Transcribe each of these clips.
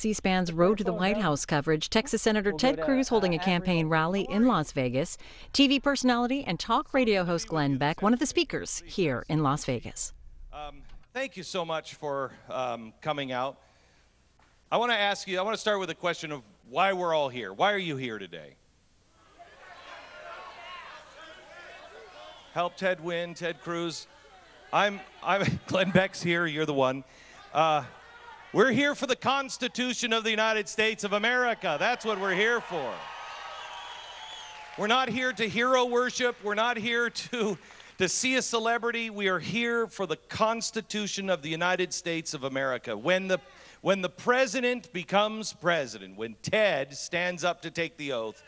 C-SPAN's Road to the White House coverage, Texas Senator Ted Cruz holding a campaign rally in Las Vegas, TV personality and talk radio host Glenn Beck, one of the speakers here in Las Vegas. Thank you so much for coming out. I want to start with a question of why we're all here. Why are you here today? Help Ted win, Ted Cruz. I'm Glenn Beck's here, you're the one. We're here for the Constitution of the United States of America. That's what we're here for. We're not here to hero worship. We're not here to see a celebrity. We are here for the Constitution of the United States of America. When the president becomes president, when Ted stands up to take the oath,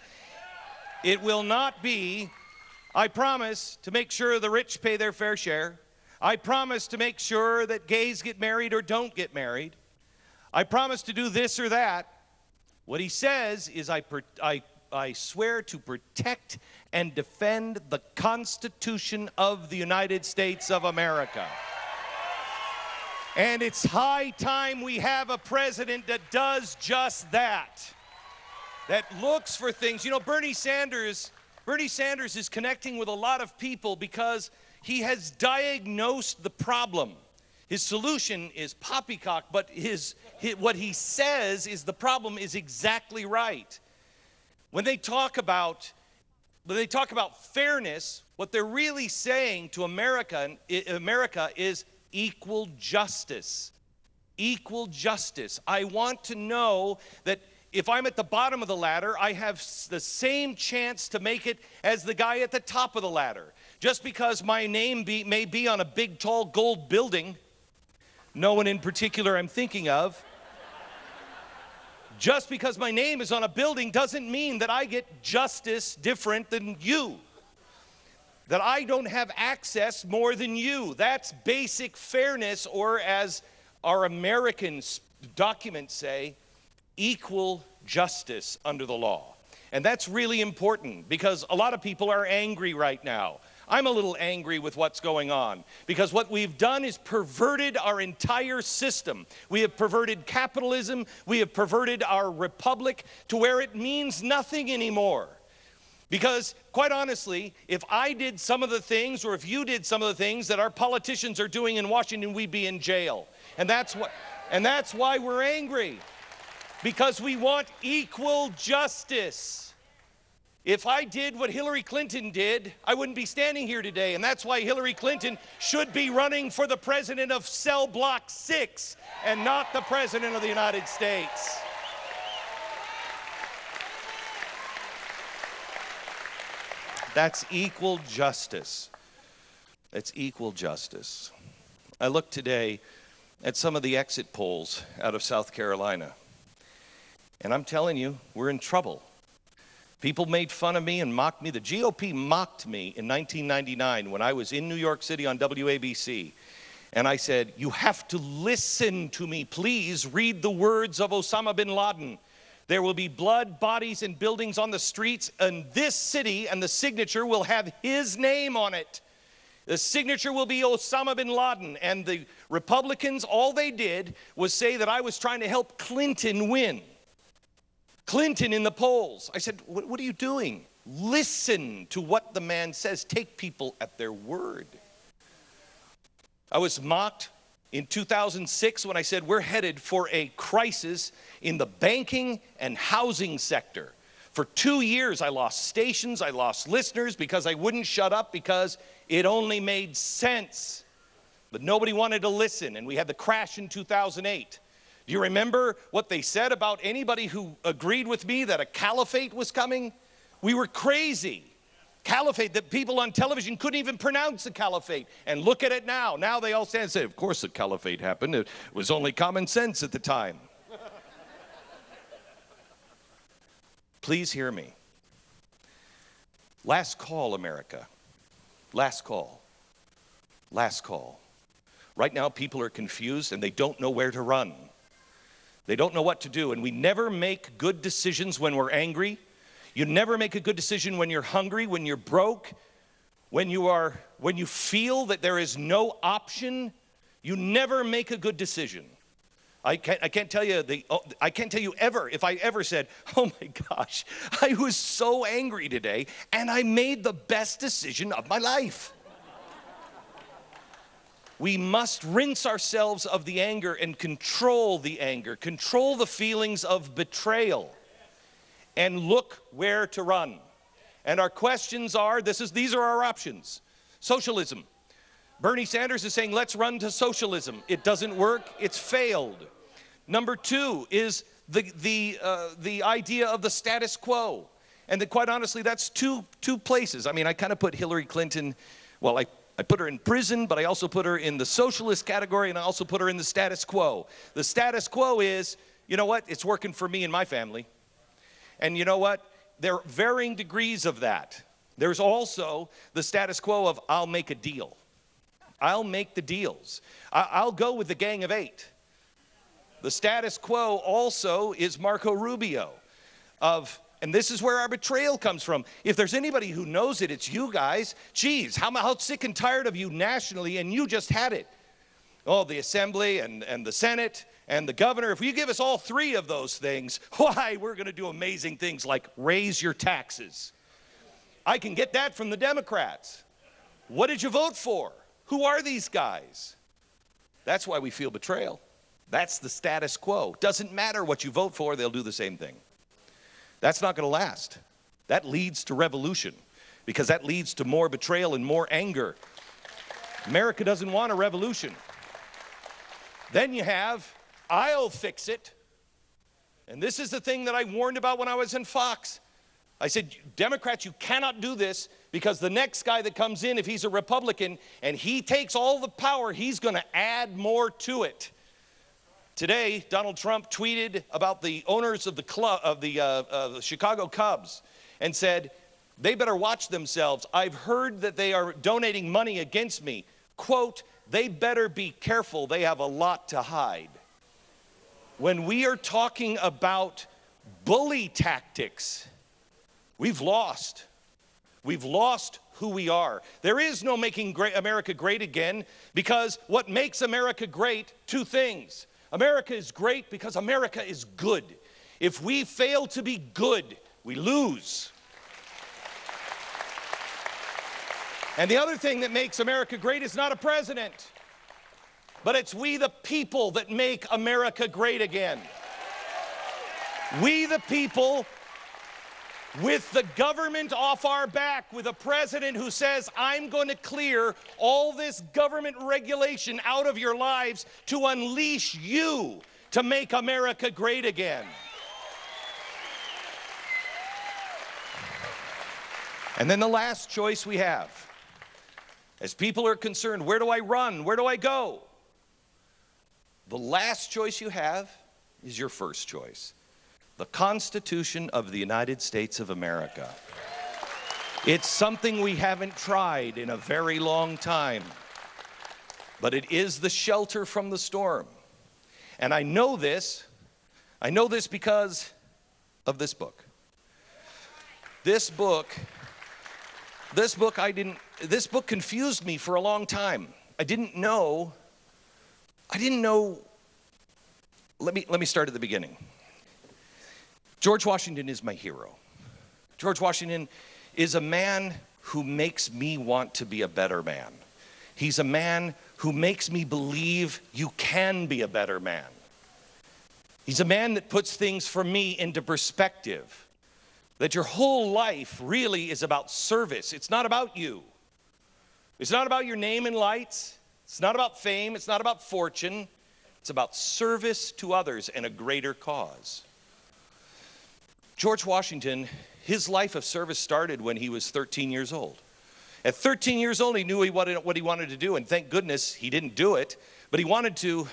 it will not be, I promise to make sure the rich pay their fair share. I promise to make sure that gays get married or don't get married. I promise to do this or that. What he says is, I swear to protect and defend the Constitution of the United States of America. And it's high time we have a president that does just that, that looks for things. You know, Bernie Sanders is connecting with a lot of people because he has diagnosed the problem. His solution is poppycock, but what he says is the problem is exactly right. When they talk about fairness, what they're really saying to America is equal justice. Equal justice. I want to know that if I'm at the bottom of the ladder, I have the same chance to make it as the guy at the top of the ladder. Just because my name may be on a big, tall gold building, no one in particular I'm thinking of, just because my name is on a building doesn't mean that I get justice different than you, that I don't have access more than you. That's basic fairness, or as our American documents say, equal justice under the law. And that's really important because a lot of people are angry right now. I'm a little angry with what's going on because what we've done is perverted our entire system. We have perverted capitalism. We have perverted our republic to where it means nothing anymore. Because quite honestly, if I did some of the things, or if you did some of the things that our politicians are doing in Washington, we'd be in jail. And that's why we're angry. Because we want equal justice. If I did what Hillary Clinton did, I wouldn't be standing here today. And that's why Hillary Clinton should be running for the president of Cell Block 6 and not the president of the United States. That's equal justice. That's equal justice. I looked today at some of the exit polls out of South Carolina. And I'm telling you, we're in trouble. People made fun of me and mocked me. The GOP mocked me in 1999 when I was in New York City on WABC. And I said, you have to listen to me. Please read the words of Osama bin Laden. There will be blood, bodies, and buildings on the streets in this city, and the signature will have his name on it. The signature will be Osama bin Laden. And the Republicans, all they did was say that I was trying to help Clinton win. Clinton in the polls. I said, what are you doing? Listen to what the man says. Take people at their word. I was mocked in 2006 when I said we're headed for a crisis in the banking and housing sector. For 2 years, I lost stations, I lost listeners because I wouldn't shut up because it only made sense. But nobody wanted to listen, and we had the crash in 2008. Do you remember what they said about anybody who agreed with me that a caliphate was coming? We were crazy. Caliphate, that people on television couldn't even pronounce the caliphate. And look at it now. Now they all stand and say, of course the caliphate happened. It was only common sense at the time. Please hear me. Last call, America. Last call. Last call. Right now people are confused and they don't know where to run. They don't know what to do, and we never make good decisions when we're angry. You never make a good decision when you're hungry, when you're broke, when you feel that there is no option. You never make a good decision. I can't tell you I can't tell you ever if I ever said, oh my gosh, I was so angry today and I made the best decision of my life. We must rinse ourselves of the anger and control the anger, control the feelings of betrayal, and look where to run. And our questions are, these are our options. Socialism. Bernie Sanders is saying, let's run to socialism. It doesn't work, it's failed. Number two is the idea of the status quo. And that, quite honestly, that's two places. I mean, I kind of put Hillary Clinton, well, I put her in prison, but I also put her in the socialist category, and I also put her in the status quo. The status quo is, you know what, it's working for me and my family. And you know what, there are varying degrees of that. There's also the status quo of, I'll make a deal. I'll make the deals. I'll go with the Gang of Eight. The status quo also is Marco Rubio of, and this is where our betrayal comes from. If there's anybody who knows it, it's you guys. Geez, how sick and tired of you nationally, and you just had it. Oh, the Assembly and the Senate and the governor, if you give us all three of those things, why, we're going to do amazing things like raise your taxes. I can get that from the Democrats. What did you vote for? Who are these guys? That's why we feel betrayal. That's the status quo. Doesn't matter what you vote for, they'll do the same thing. That's not going to last. That leads to revolution, because that leads to more betrayal and more anger. America doesn't want a revolution. Then you have, I'll fix it. And this is the thing that I warned about when I was in Fox. I said, Democrats, you cannot do this, because the next guy that comes in, if he's a Republican and he takes all the power, he's going to add more to it. Today, Donald Trump tweeted about the owners of the Chicago Cubs and said, they better watch themselves. I've heard that they are donating money against me. Quote, they better be careful. They have a lot to hide. When we are talking about bully tactics, we've lost. We've lost who we are. There is no making America great again, because what makes America great, two things. America is great because America is good. If we fail to be good, we lose. And the other thing that makes America great is not a president, but it's we the people that make America great again. We the people, with the government off our back, with a president who says, I'm going to clear all this government regulation out of your lives to unleash you to make America great again. And then the last choice we have, as people are concerned, where do I run? Where do I go? The last choice you have is your first choice. The Constitution of the United States of America. It's something we haven't tried in a very long time, but it is the shelter from the storm. And I know this because of this book. This book confused me for a long time. I didn't know, let me start at the beginning. George Washington is my hero. George Washington is a man who makes me want to be a better man. He's a man who makes me believe you can be a better man. He's a man that puts things for me into perspective. That your whole life really is about service. It's not about you. It's not about your name and lights. It's not about fame. It's not about fortune. It's about service to others and a greater cause. George Washington, his life of service started when he was 13 years old. At 13 years old, he knew what he wanted to do, and thank goodness he didn't do it. But he wanted to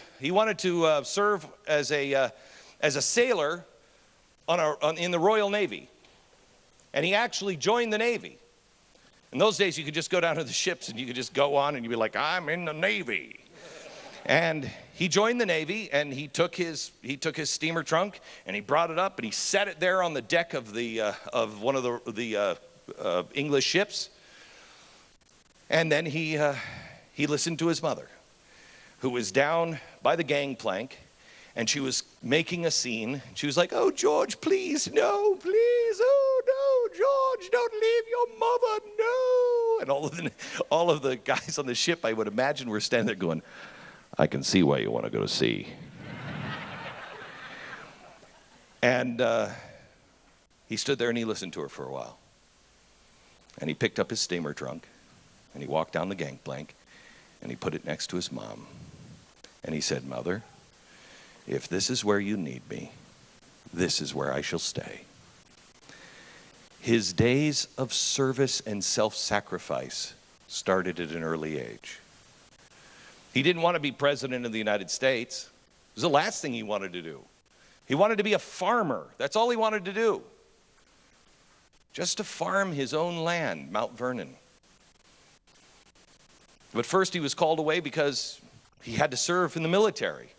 serve as a sailor in the Royal Navy, and he actually joined the Navy. In those days, you could just go down to the ships and you could just go on and you'd be like, I'm in the Navy. And he joined the Navy, and he took his steamer trunk and he brought it up and he set it there on the deck of one of the English ships. And then he listened to his mother, who was down by the gangplank, And she was making a scene. She was like, "Oh, George, please, no, please. Oh, no, George, don't leave your mother, no." And all of the guys on the ship, I would imagine, were standing there going, "I can see why you want to go to sea." And he stood there and he listened to her for a while. And he picked up his steamer trunk and he walked down the gangplank and he put it next to his mom. And he said, "Mother, if this is where you need me, this is where I shall stay." His days of service and self-sacrifice started at an early age. He didn't want to be president of the United States. It was the last thing he wanted to do. He wanted to be a farmer. That's all he wanted to do. Just to farm his own land, Mount Vernon. But first he was called away because he had to serve in the military.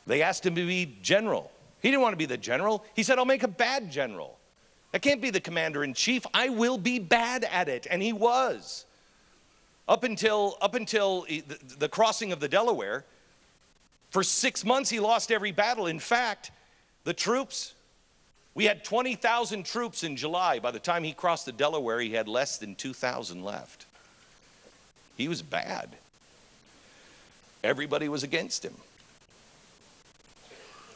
They asked him to be general. He didn't want to be the general. He said, "I'll make a bad general. I can't be the commander-in-chief. I will be bad at it." And he was. Up until the crossing of the Delaware, for 6 months he lost every battle. In fact, the troops, we had 20,000 troops in July. By the time he crossed the Delaware, he had less than 2,000 left. He was bad. Everybody was against him.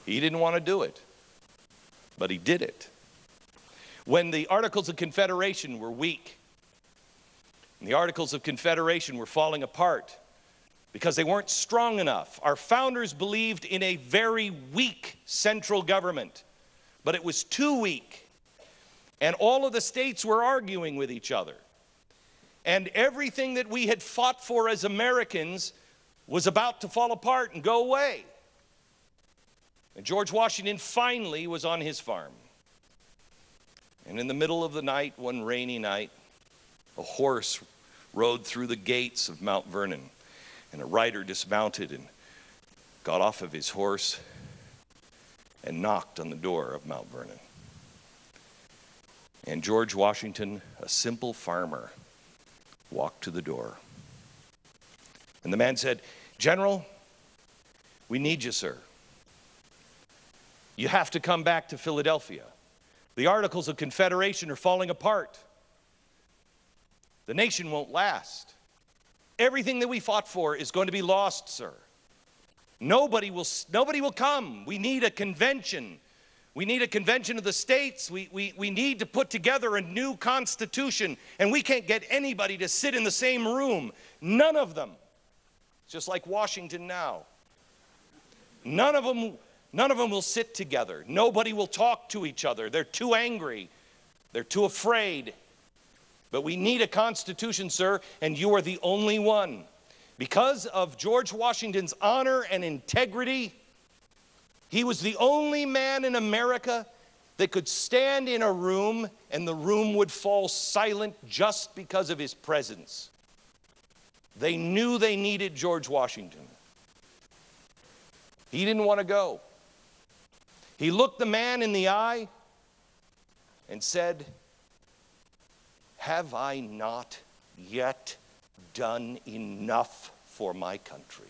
He didn't want to do it, but he did it. When the Articles of Confederation were weak, and the Articles of Confederation were falling apart because they weren't strong enough, our founders believed in a very weak central government, but it was too weak. And all of the states were arguing with each other. And everything that we had fought for as Americans was about to fall apart and go away. And George Washington finally was on his farm. And in the middle of the night, one rainy night, a horse rode through the gates of Mount Vernon. And a rider dismounted and got off of his horse and knocked on the door of Mount Vernon. And George Washington, a simple farmer, walked to the door. And the man said, "General, we need you, sir. You have to come back to Philadelphia. The Articles of Confederation are falling apart. The nation won't last. Everything that we fought for is going to be lost, sir. Nobody will come. We need a convention. We need a convention of the states. We need to put together a new constitution, and we can't get anybody to sit in the same room. None of them. Just like Washington now. None of them will sit together. Nobody will talk to each other. They're too angry. They're too afraid. But we need a constitution, sir, and you are the only one. Because of George Washington's honor and integrity, he was the only man in America that could stand in a room and the room would fall silent just because of his presence. They knew they needed George Washington. He didn't want to go. He looked the man in the eye and said, "Have I not yet done enough for my country?"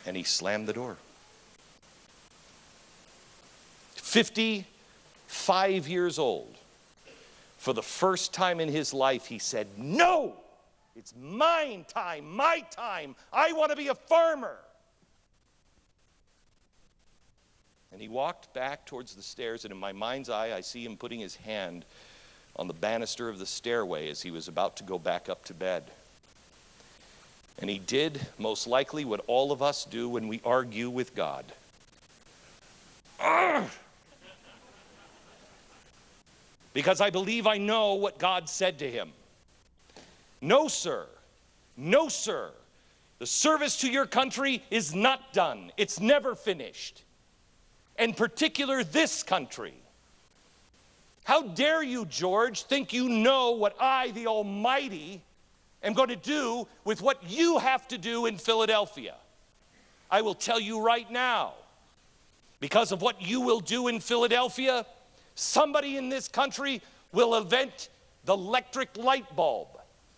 And he slammed the door. 55 years old, for the first time in his life, he said, "No, it's mine time, my time. I want to be a farmer." And he walked back towards the stairs, and in my mind's eye, I see him putting his hand on the banister of the stairway as he was about to go back up to bed. And he did, most likely, what all of us do when we argue with God. Argh! Because I believe I know what God said to him. "No, sir. No, sir. The service to your country is not done. It's never finished. In particular, this country. How dare you, George, think you know what I, the Almighty, am going to do with what you have to do in Philadelphia? I will tell you right now, because of what you will do in Philadelphia, somebody in this country will invent the electric light bulb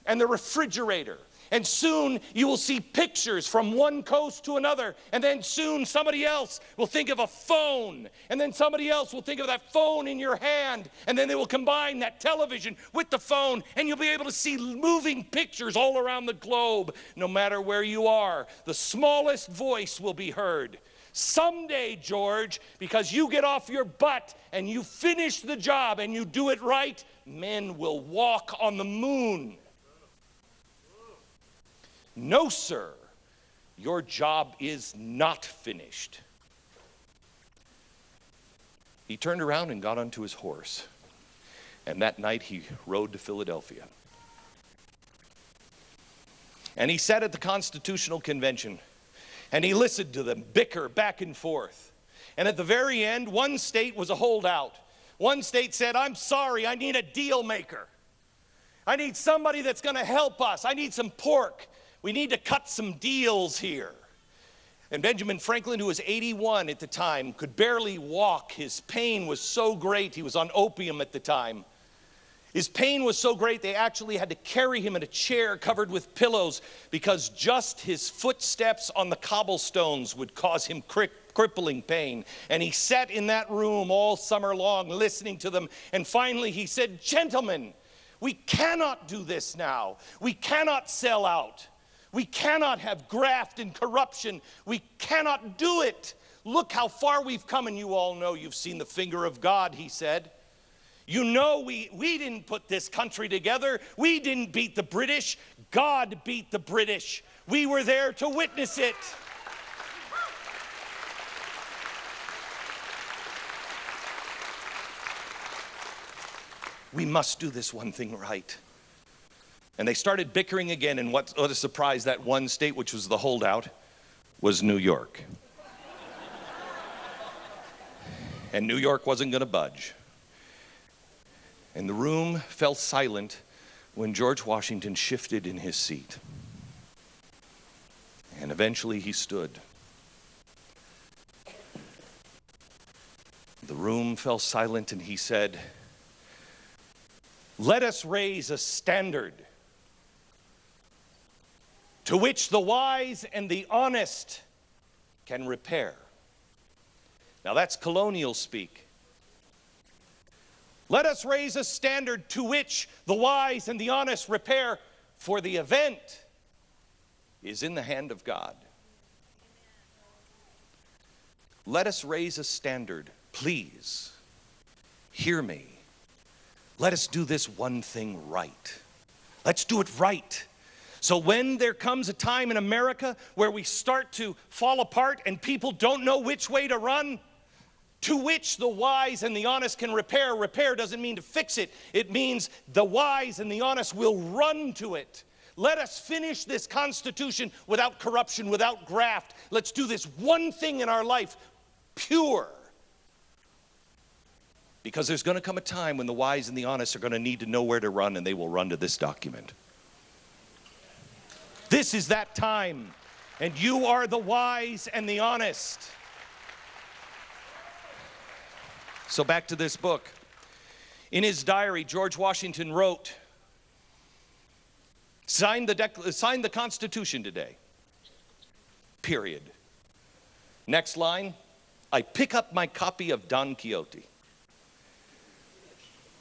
and the refrigerator And soon you will see pictures from one coast to another. And then soon somebody else will think of a phone. And then somebody else will think of that phone in your hand. And then they will combine that television with the phone. And you'll be able to see moving pictures all around the globe. No matter where you are, the smallest voice will be heard. Someday, George, because you get off your butt and you finish the job and you do it right, men will walk on the moon. No, sir, your job is not finished. He turned around and got onto his horse, and that night he rode to Philadelphia. And he sat at the Constitutional Convention, and he listened to them bicker back and forth. And at the very end, one state was a holdout. One state said, I'm sorry, I need a deal maker. I need somebody that's going to help us. I need some pork. We need to cut some deals here. And Benjamin Franklin, who was 81 at the time, could barely walk. His pain was so great. He was on opium at the time. His pain was so great they actually had to carry him in a chair covered with pillows because just his footsteps on the cobblestones would cause him crippling pain. And he sat in that room all summer long listening to them. And finally he said, gentlemen, we cannot do this now. We cannot sell out. We cannot have graft and corruption. We cannot do it. Look how far we've come, and you all know you've seen the finger of God, he said. You know we didn't put this country together. We didn't beat the British. God beat the British. We were there to witness it. We must do this one thing right. And they started bickering again, and what a surprise, that one state which was the holdout was New York. And New York wasn't going to budge. And the room fell silent when George Washington shifted in his seat. And eventually he stood. The room fell silent and he said, let us raise a standard to which the wise and the honest can repair. Now that's colonial speak. Let us raise a standard to which the wise and the honest repair, for the event is in the hand of God. Let us raise a standard. Please, hear me. Let us do this one thing right. Let's do it right. So when there comes a time in America where we start to fall apart and people don't know which way to run, to which the wise and the honest can repair. Repair doesn't mean to fix it. It means the wise and the honest will run to it. Let us finish this Constitution without corruption, without graft. Let's do this one thing in our life pure. Because there's going to come a time when the wise and the honest are going to need to know where to run, and they will run to this document. This is that time, and you are the wise and the honest. So back to this book. In his diary, George Washington wrote, signed the Constitution today, period. Next line, I pick up my copy of Don Quixote.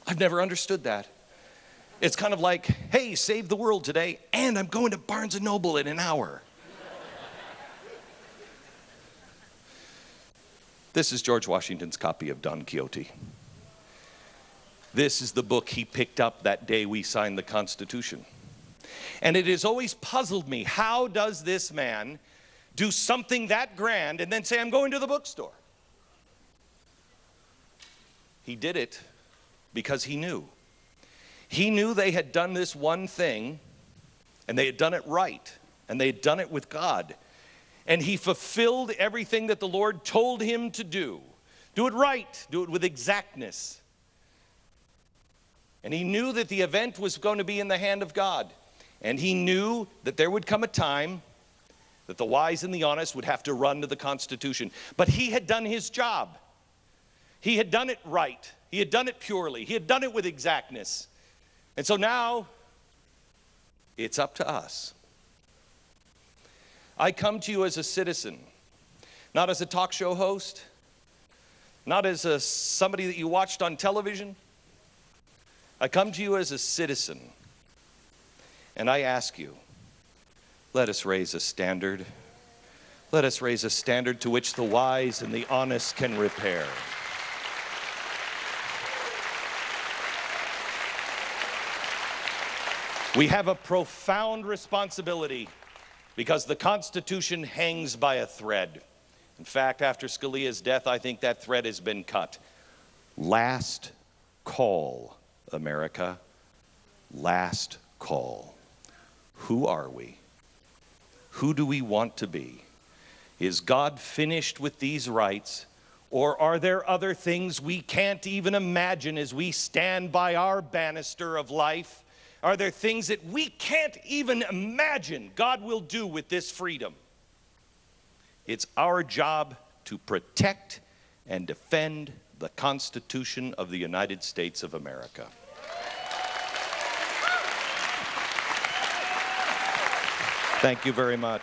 I've never understood that. It's kind of like, hey, save the world today, and I'm going to Barnes & Noble in an hour. This is George Washington's copy of Don Quixote. This is the book he picked up that day we signed the Constitution. And it has always puzzled me, how does this man do something that grand and then say, I'm going to the bookstore? He did it because he knew. He knew they had done this one thing, and they had done it right, and they had done it with God. And he fulfilled everything that the Lord told him to do. Do it right, do it with exactness. And he knew that the event was going to be in the hand of God. And he knew that there would come a time that the wise and the honest would have to run to the Constitution. But he had done his job. He had done it right. He had done it purely. He had done it with exactness. And so now, it's up to us. I come to you as a citizen, not as a talk show host, not as somebody that you watched on television. I come to you as a citizen, and I ask you, let us raise a standard. Let us raise a standard to which the wise and the honest can repair. We have a profound responsibility because the Constitution hangs by a thread. In fact, after Scalia's death, I think that thread has been cut. Last call, America. Last call. Who are we? Who do we want to be? Is God finished with these rights, or are there other things we can't even imagine as we stand by our banister of life? Are there things that we can't even imagine God will do with this freedom? It's our job to protect and defend the Constitution of the United States of America. Thank you very much.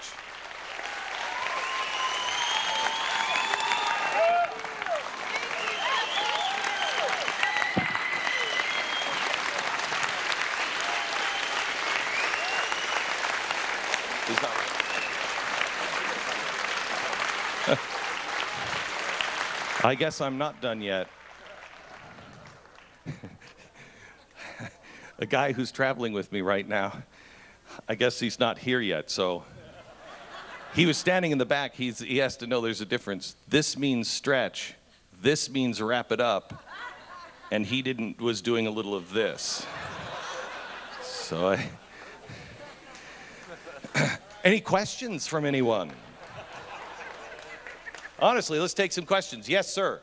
I guess I'm not done yet. A guy who's traveling with me right now, I guess he's not here yet, so he was standing in the back. He has to know there's a difference. This means stretch. This means wrap it up. And he was doing a little of this. So any questions from anyone? Honestly, let's take some questions. Yes, sir.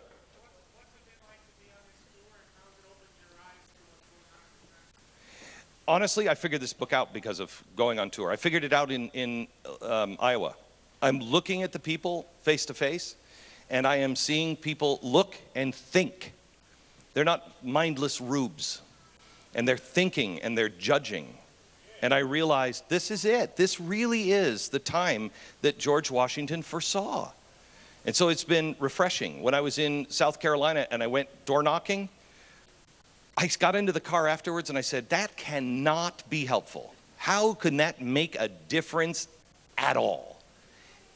Honestly, I figured this book out because of going on tour. I figured it out in Iowa. I'm looking at the people face to face, and I am seeing people look and think. They're not mindless rubes, and they're thinking and they're judging. And I realized this is it. This really is the time that George Washington foresaw. And so it's been refreshing. When I was in South Carolina and I went door knocking, I got into the car afterwards and I said, that cannot be helpful. How can that make a difference at all?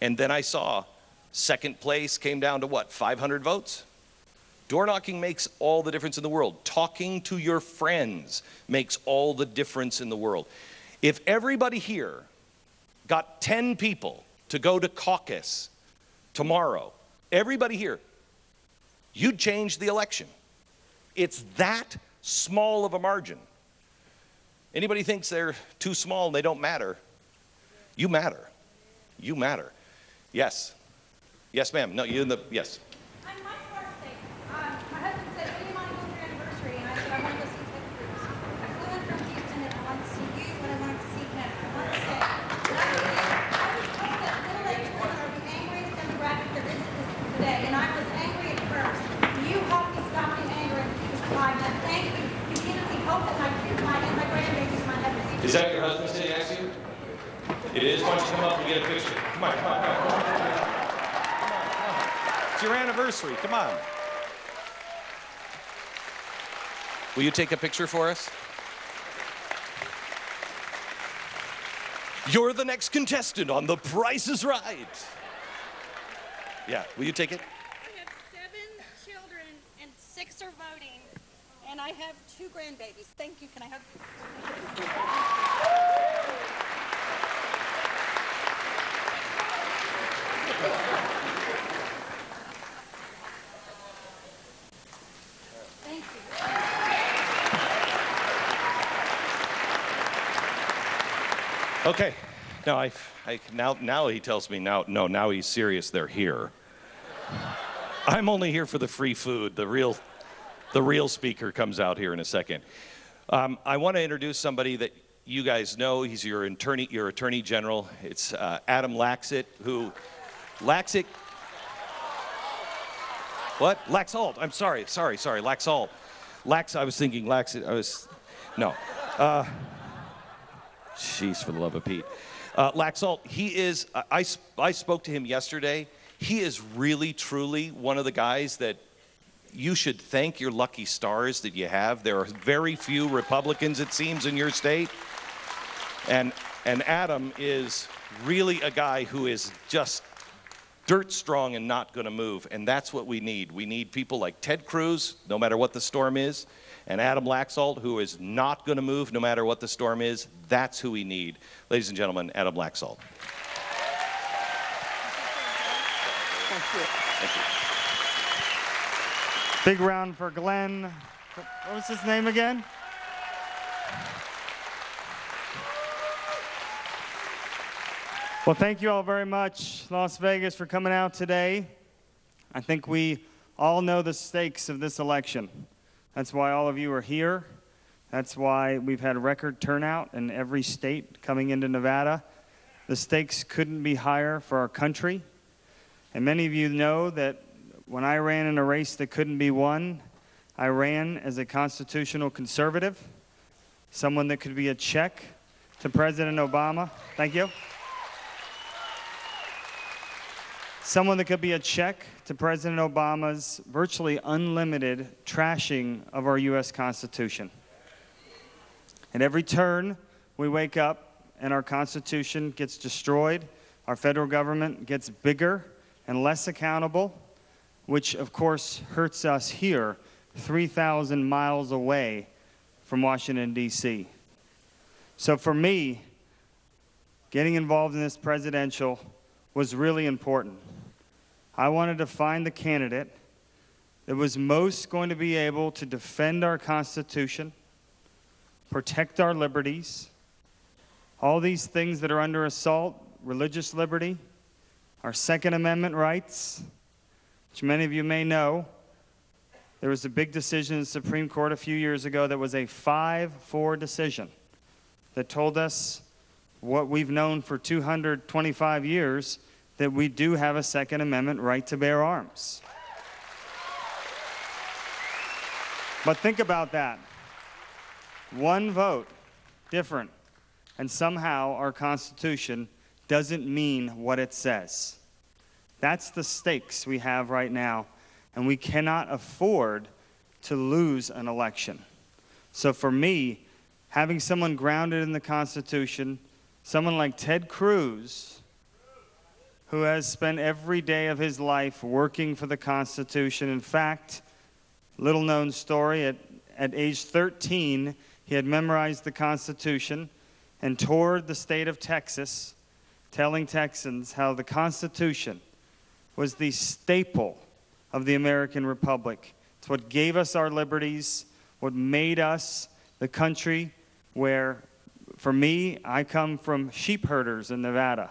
And then I saw second place came down to what, 500 votes? Door knocking makes all the difference in the world. Talking to your friends makes all the difference in the world. If everybody here got 10 people to go to caucus tomorrow, everybody here, you'd change the election. It's that small of a margin. Anybody thinks they're too small and they don't matter? You matter. You matter. Yes. Yes, ma'am. No, you in the, yes. On my birthday, my husband said, when do you want to go for your anniversary? And I said, I want to go see Ted Cruz. I flew in from Houston and I wanted to see you, but I wanted to see him. I want to say, I was told that middle-aged women are the angriest demographic there is today, and I was angry at first. You helped me stop the anger and this time, and thank you. You give me hope that my kids might and my grandbabies might have the Is that your husband sitting next to you? It is. Why don't you come up and get a picture? Come on, come on, come on. Come on. It's your anniversary. Come on. Will you take a picture for us? You're the next contestant on The Price is Right. Yeah, will you take it? I have 7 children and 6 are voting, and I have 2 grandbabies. Thank you. Can I hug you? Thank you. Okay. Now he tells me now he's serious. They're here. I'm only here for the free food. The real speaker comes out here in a second. I want to introduce somebody that you guys know. He's your attorney general. It's Adam Laxalt, who Laxalt. What? Laxalt. I'm sorry. Laxalt. I was thinking Laxalt. No. Jeez, for the love of Pete. Laxalt, he is, I spoke to him yesterday. He is really, truly one of the guys that you should thank your lucky stars that you have. There are very few Republicans, it seems, in your state. And Adam is really a guy who is just dirt strong and not going to move. And that's what we need. We need people like Ted Cruz, no matter what the storm is, and Adam Laxalt, who is not going to move no matter what the storm is. That's who we need. Ladies and gentlemen, Adam Laxalt. Thank you. Thank you. Big round for Glenn. What was his name again? Well, thank you all very much, Las Vegas, for coming out today. I think we all know the stakes of this election. That's why all of you are here. That's why we've had record turnout in every state coming into Nevada. The stakes couldn't be higher for our country. And many of you know that when I ran in a race that couldn't be won, I ran as a constitutional conservative, someone that could be a check to President Obama. Thank you. Someone that could be a check to President Obama's virtually unlimited trashing of our U.S. Constitution. At every turn, we wake up and our Constitution gets destroyed. Our federal government gets bigger and less accountable, which of course hurts us here 3,000 miles away from Washington, D.C. So for me, getting involved in this presidential was really important. I wanted to find the candidate that was most going to be able to defend our Constitution, protect our liberties, all these things that are under assault, religious liberty, our Second Amendment rights, which many of you may know. There was a big decision in the Supreme Court a few years ago that was a 5-4 decision that told us what we've known for 225 years, that we do have a Second Amendment right to bear arms. But think about that. One vote, different, and somehow our Constitution doesn't mean what it says. That's the stakes we have right now, and we cannot afford to lose an election. So for me, having someone grounded in the Constitution, someone like Ted Cruz, who has spent every day of his life working for the Constitution. In fact, little known story, at age 13, he had memorized the Constitution and toured the state of Texas, telling Texans how the Constitution was the staple of the American Republic. It's what gave us our liberties, what made us the country where, for me, I come from sheep herders in Nevada.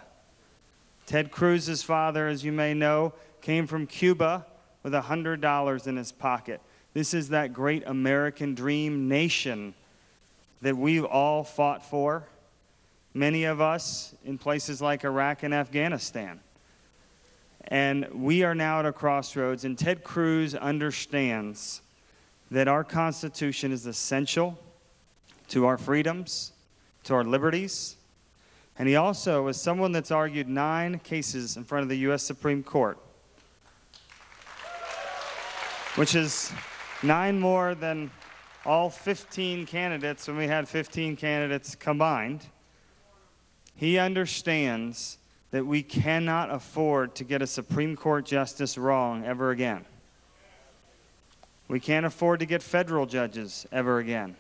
Ted Cruz's father, as you may know, came from Cuba with $100 in his pocket. This is that great American dream nation that we've all fought for, many of us in places like Iraq and Afghanistan. And we are now at a crossroads, and Ted Cruz understands that our Constitution is essential to our freedoms, to our liberties. And he also is someone that's argued 9 cases in front of the U.S. Supreme Court, which is 9 more than all 15 candidates when we had 15 candidates combined. He understands that we cannot afford to get a Supreme Court justice wrong ever again. We can't afford to get federal judges ever again.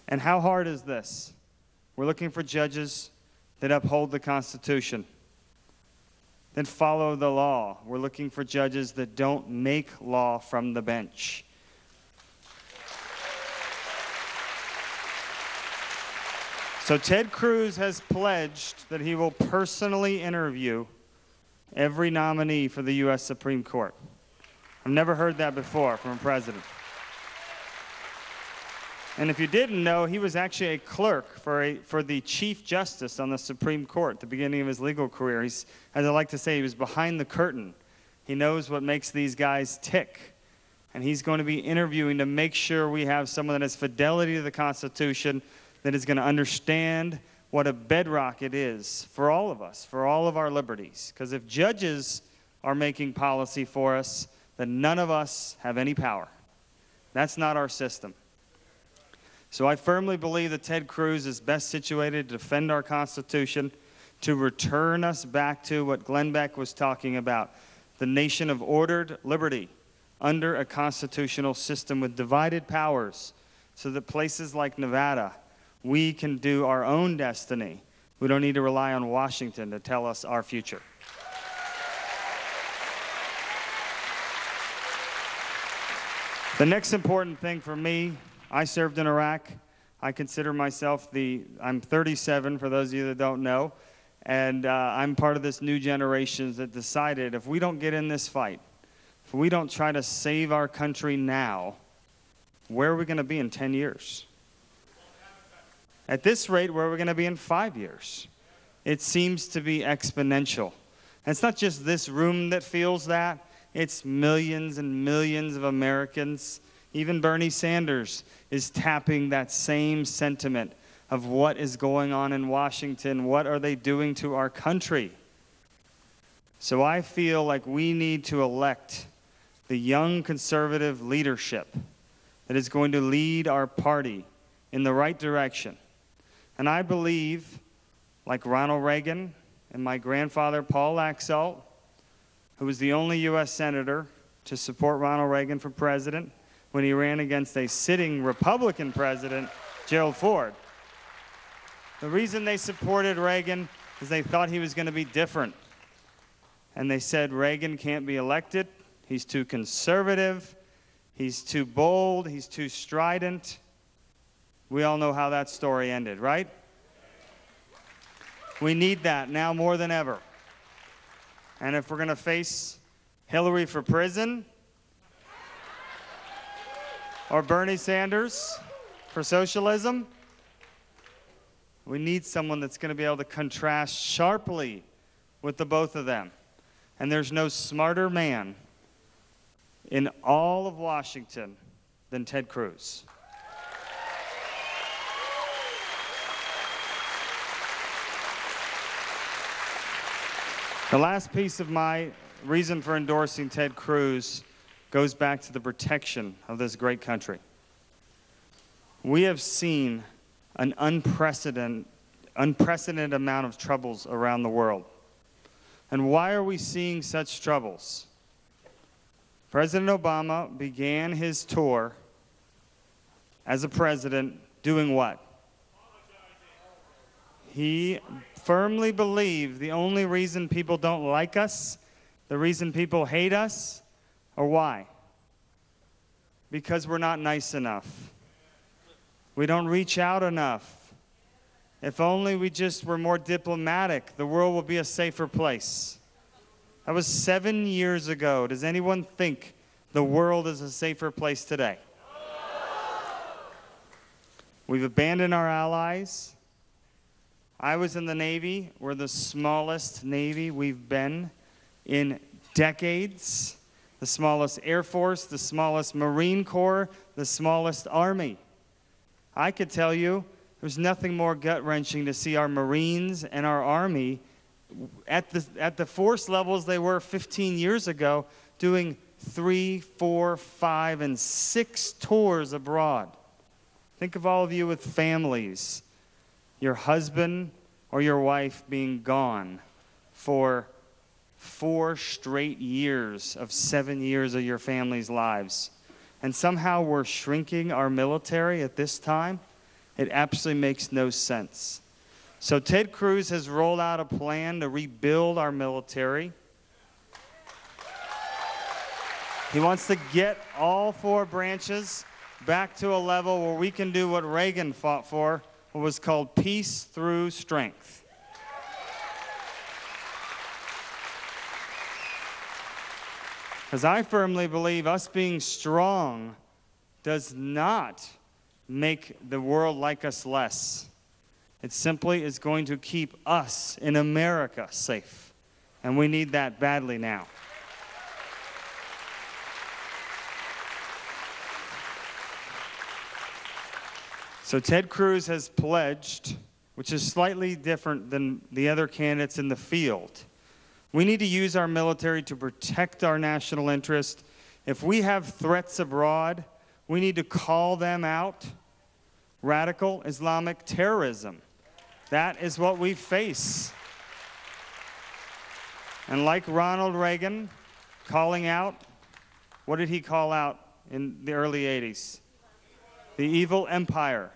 And how hard is this? We're looking for judges that uphold the Constitution, that follow the law. We're looking for judges that don't make law from the bench. So Ted Cruz has pledged that he will personally interview every nominee for the U.S. Supreme Court. I've never heard that before from a president. And if you didn't know, he was actually a clerk for the Chief Justice on the Supreme Court at the beginning of his legal career. As I like to say, he was behind the curtain. He knows what makes these guys tick. And he's going to be interviewing to make sure we have someone that has fidelity to the Constitution, that is going to understand what a bedrock it is for all of us, for all of our liberties. Because if judges are making policy for us, then none of us have any power. That's not our system. So I firmly believe that Ted Cruz is best situated to defend our Constitution, to return us back to what Glenn Beck was talking about, the nation of ordered liberty under a constitutional system with divided powers, so that places like Nevada, we can do our own destiny. We don't need to rely on Washington to tell us our future. The next important thing for me, I served in Iraq. I consider myself I'm 37, for those of you that don't know, and I'm part of this new generation that decided if we don't get in this fight, if we don't try to save our country now, where are we going to be in 10 years? At this rate, where are we going to be in 5 years? It seems to be exponential. And it's not just this room that feels that. It's millions and millions of Americans. Even Bernie Sanders is tapping that same sentiment of what is going on in Washington. What are they doing to our country? So I feel like we need to elect the young conservative leadership that is going to lead our party in the right direction. And I believe, like Ronald Reagan and my grandfather, Paul Laxalt, who was the only U.S. senator to support Ronald Reagan for president when he ran against a sitting Republican president, Gerald Ford. The reason they supported Reagan is they thought he was going to be different. And they said Reagan can't be elected. He's too conservative. He's too bold. He's too strident. We all know how that story ended, right? We need that now more than ever. And if we're going to face Hillary for prison or Bernie Sanders for socialism, we need someone that's going to be able to contrast sharply with the both of them. And there's no smarter man in all of Washington than Ted Cruz. The last piece of my reason for endorsing Ted Cruz goes back to the protection of this great country. We have seen an unprecedented amount of troubles around the world. And why are we seeing such troubles? President Obama began his tour as a president doing what? He firmly believed the only reason people don't like us, the reason people hate us, or why? Because we're not nice enough. We don't reach out enough. If only we just were more diplomatic, the world would be a safer place. That was 7 years ago. Does anyone think the world is a safer place today? We've abandoned our allies. I was in the Navy. We're the smallest Navy we've been in decades. The smallest Air Force, the smallest Marine Corps, the smallest Army. I could tell you there's nothing more gut-wrenching to see our Marines and our Army at the force levels they were 15 years ago doing 3, 4, 5, and 6 tours abroad. Think of all of you with families. Your husband or your wife being gone for 4 straight years of 7 years of your family's lives. And somehow we're shrinking our military at this time? It absolutely makes no sense. So Ted Cruz has rolled out a plan to rebuild our military. He wants to get all 4 branches back to a level where we can do what Reagan fought for, what was called peace through strength. Because I firmly believe us being strong does not make the world like us less. It simply is going to keep us in America safe. And we need that badly now. So Ted Cruz has pledged which is slightly different than the other candidates in the field. We need to use our military to protect our national interest. If we have threats abroad, we need to call them out. Radical Islamic terrorism. That is what we face. And like Ronald Reagan calling out, what did he call out in the early 80s? The evil empire.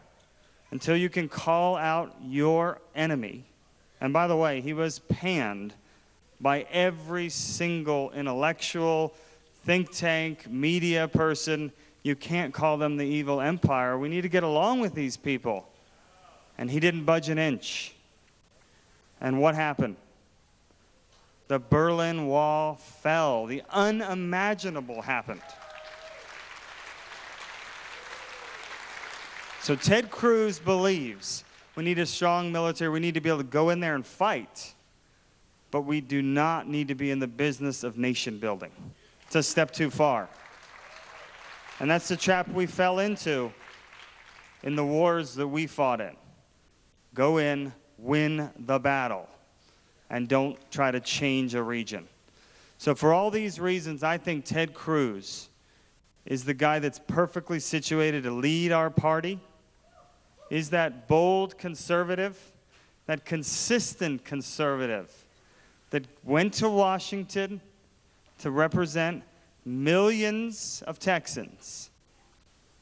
Until you can call out your enemy. And by the way, he was panned by every single intellectual, think tank, media person. You can't call them the evil empire. We need to get along with these people. And he didn't budge an inch. And what happened? The Berlin Wall fell. The unimaginable happened. So Ted Cruz believes we need a strong military. We need to be able to go in there and fight. But we do not need to be in the business of nation building. It's a step too far. And that's the trap we fell into in the wars that we fought in. Go in, win the battle, and don't try to change a region. So for all these reasons, I think Ted Cruz is the guy that's perfectly situated to lead our party. Is that bold conservative, that consistent conservative that went to Washington to represent millions of Texans.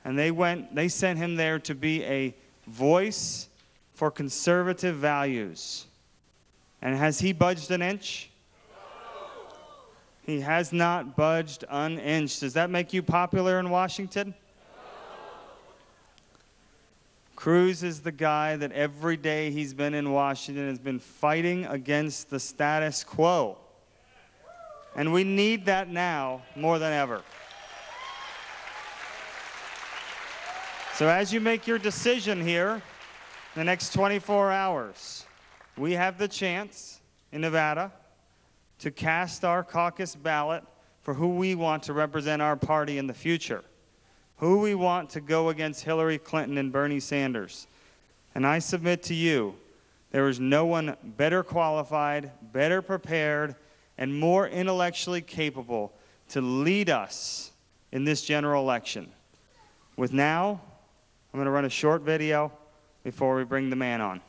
And they sent him there to be a voice for conservative values. And has he budged an inch? He has not budged an inch. Does that make you popular in Washington? Cruz is the guy that every day he's been in Washington has been fighting against the status quo. And we need that now more than ever. So as you make your decision here, in the next 24 hours, we have the chance in Nevada to cast our caucus ballot for who we want to represent our party in the future, who we want to go against Hillary Clinton and Bernie Sanders. And I submit to you, there is no one better qualified, better prepared, and more intellectually capable to lead us in this general election. With now, I'm going to run a short video before we bring the man on.